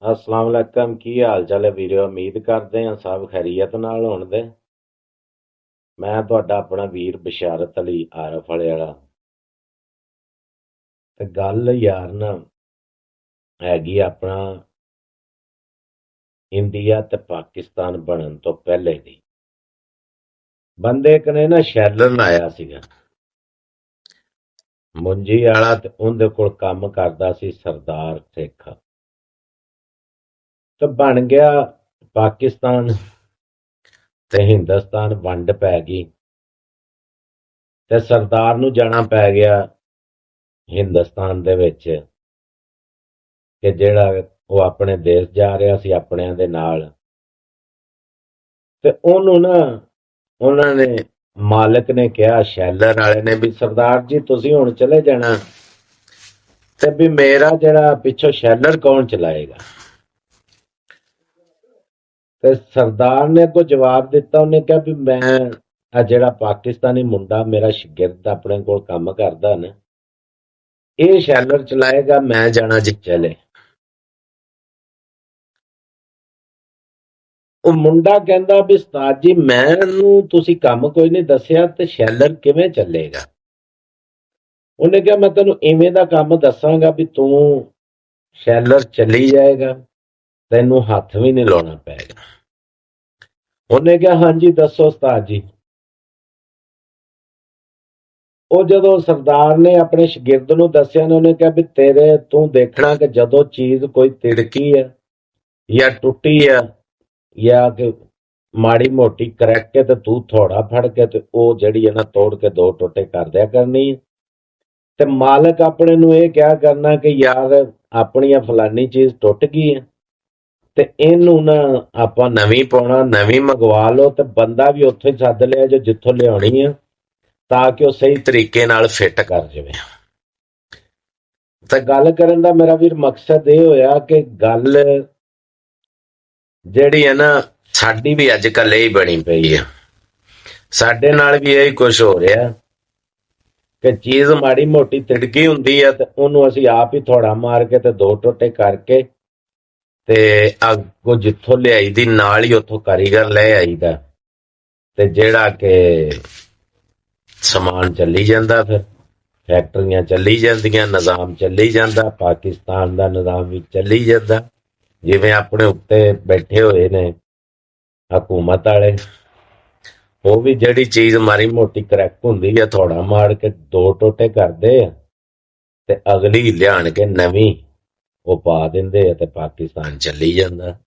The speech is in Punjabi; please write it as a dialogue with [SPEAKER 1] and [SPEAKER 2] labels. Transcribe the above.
[SPEAKER 1] अस्सलाम वालेकुम की हाल चाल है वीडियो उम्मीद करते हैं सब खैरियत नाल होण दे। मैं तुहाडा अपना वीर बशारत अली आरफ वाले वाला ते गल यार ना हैगी अपना इंडिया ते पाकिस्तान बनन तो पहले दी। बंदे एक ने ना शैलन आया सीगा मुंजी वाला ते उहदे कोल काम करदा सी सरदार सिख ते बन गया पाकिस्तान ते हिंदुस्तान वंड पै गई ते सरदार नूं जाना पै गया हिंदुस्तान दे विच कि ਜਿਹੜਾ ਉਹ ਆਪਣੇ ਦੇਸ਼ ਜਾ ਰਿਹਾ ਸੀ ਆਪਣਿਆਂ ਦੇ ਨਾਲ ਤੇ ਉਹਨੂੰ ਨਾ ਉਹਨਾਂ ਨੇ ਮਾਲਕ ਨੇ ਕਿਹਾ ਸ਼ੈਲਰ ਵਾਲੇ ਨੇ ਵੀ ਸਰਦਾਰ ਜੀ ਤੁਸੀਂ ਹੁਣ ਚਲੇ ਜਾਣਾ ਤੇ ਵੀ ਮੇਰਾ ਜਿਹੜਾ ਪਿੱਛੋਂ ਸ਼ੈਲਰ ਕੌਣ ਚਲਾਏਗਾ। ਤੇ ਸਰਦਾਰ ਨੇ ਅੱਗੋਂ ਜਵਾਬ ਦਿੱਤਾ ਉਹਨੇ ਕਿਹਾ ਵੀ ਮੈਂ ਆ ਜਿਹੜਾ ਪਾਕਿਸਤਾਨੀ ਮੁੰਡਾ ਮੇਰਾ ਸ਼ਾਗਿਰਦ ਆਪਣੇ ਕੋਲ ਕੰਮ ਕਰਦਾ ਨਾ ਇਹ ਸ਼ੈਲਰ ਚਲਾਏਗਾ ਮੈਂ ਜਾਣਾ ਜੀ ਚਲੇ। ਉਹ ਮੁੰਡਾ ਕਹਿੰਦਾ ਵੀ ਉਸਤਾਦ ਜੀ ਮੈਨੂੰ ਤੁਸੀਂ ਕੰਮ ਕੋਈ ਨਹੀਂ ਦੱਸਿਆ ਤੇ ਸ਼ੈਲਰ ਕਿਵੇਂ ਚੱਲੇਗਾ। ਉਹਨੇ ਕਿਹਾ ਮੈਂ ਤੈਨੂੰ ਇਵੇਂ ਦਾ ਕੰਮ ਦੱਸਾਂਗਾ ਵੀ ਤੂੰ ਸ਼ੈਲਰ ਚੱਲੀ ਜਾਏਗਾ ਤੈਨੂੰ ਹੱਥ ਵੀ ਨਹੀਂ ਲਾਉਣਾ ਪਏਗਾ। ਉਹਨੇ ਕਿਹਾ ਹਾਂਜੀ ਦੱਸੋ ਉਸਤਾਦ ਜੀ। ਉਹ ਜਦੋਂ ਸਰਦਾਰ ਨੇ ਆਪਣੇ ਸ਼ਾਗਿਰਦ ਨੂੰ ਦੱਸਿਆ ਨਾ ਉਹਨੇ ਕਿਹਾ ਵੀ ਤੇਰੇ ਤੂੰ ਦੇਖਣਾ ਕਿ ਜਦੋਂ ਚੀਜ਼ ਕੋਈ ਤਿੜਕੀ ਹੈ ਜਾਂ ਟੁੱਟੀ ਹੈ ਜਾਂ ਕਿ ਮਾੜੀ ਮੋਟੀ ਕਰੈਕ ਕੇ ਤੇ ਤੂੰ ਥੋੜਾ ਫੜ ਕੇ ਤੇ ਉਹ ਜਿਹੜੀ ਹੈ ਨਾ ਤੋੜ ਕੇ ਦੋ ਟੋਟੇ ਕਰ ਦਿਆ ਕਰਨੀ ਹੈ ਤੇ ਮਾਲਕ ਆਪਣੇ ਨੂੰ ਇਹ ਕਿਹਾ ਕਰਨਾ ਕਿ ਯਾਰ ਆਪਣੀ ਆ ਫਲਾਨੀ ਚੀਜ਼ ਟੁੱਟ ਗਈ ਹੈ ਤੇ ਇਹਨੂੰ ਨਾ ਆਪਾਂ ਨਵੀਂ ਪਾਉਣਾ ਨਵੀਂ ਮੰਗਵਾ ਲਓ ਤੇ ਬੰਦਾ ਵੀ ਉੱਥੋਂ ਹੀ ਸੱਦ ਲਿਆ ਜੋ ਜਿੱਥੋਂ ਲਿਆਉਣੀ ਆ ਤਾਂ ਕਿ ਉਹ ਸਹੀ ਤਰੀਕੇ ਨਾਲ ਫਿੱਟ ਕਰ ਜਾਵੇ। ਤਾਂ ਗੱਲ ਕਰਨ ਦਾ ਮੇਰਾ ਵੀਰ ਮਕਸਦ ਇਹ ਹੋਇਆ ਕਿ ਗੱਲ ਜਿਹੜੀ ਹੈ ਨਾ ਸਾਡੀ ਵੀ ਅੱਜ ਕੱਲ੍ਹ ਇਹ ਬਣੀ ਪਈ ਹੈ। ਸਾਡੇ ਨਾਲ ਵੀ ਇਹੀ ਕੁਛ ਹੋ ਰਿਹਾ ਕਿ ਚੀਜ਼ ਮਾੜੀ ਮੋਟੀ ਤਿੜਕੀ ਹੁੰਦੀ ਆ ਤੇ ਉਹਨੂੰ ਅਸੀਂ ਆਪ ਹੀ ਥੋੜਾ ਮਾਰ ਕੇ ਤੇ ਦੋ ਟੋਟੇ ਕਰਕੇ ਤੇ ਅੱਗੋਂ ਜਿੱਥੋਂ ਲਿਆਈ ਦੀ ਨਾਲ ਹੀ ਉੱਥੋਂ ਕਾਰੀਗਰ ਲੈ ਆਈਦਾ ਤੇ ਜਿਹੜਾ ਕਿ ਸਮਾਨ ਚੱਲੀ ਜਾਂਦਾ ਫਿਰ ਫੈਕਟਰੀਆਂ ਚੱਲੀ ਜਾਂਦੀਆਂ ਨਿਜ਼ਾਮ ਚੱਲੀ ਜਾਂਦਾ ਪਾਕਿਸਤਾਨ ਦਾ ਨਿਜ਼ਾਮ ਵੀ ਚੱਲੀ ਜਾਂਦਾ ਜਿਵੇਂ ਆਪਣੇ ਉੱਤੇ ਬੈਠੇ ਹੋਏ ਨੇ ਹਕੂਮਤ ਵਾਲੇ ਉਹ ਵੀ ਜਿਹੜੀ ਚੀਜ਼ ਮਾੜੀ ਮੋਟੀ ਕਰੈਕ ਹੁੰਦੀ ਆ ਥੋੜਾ ਮਾਰ ਕੇ ਦੋ ਟੋਟੇ ਕਰਦੇ ਆ ਤੇ ਅਗਲੀ ਲਿਆਣ ਕੇ ਨਵੀਂ ਉਹ ਪਾ ਦਿੰਦੇ ਆ ਤੇ ਪਾਕਿਸਤਾਨ ਚੱਲੀ ਜਾਂਦਾ।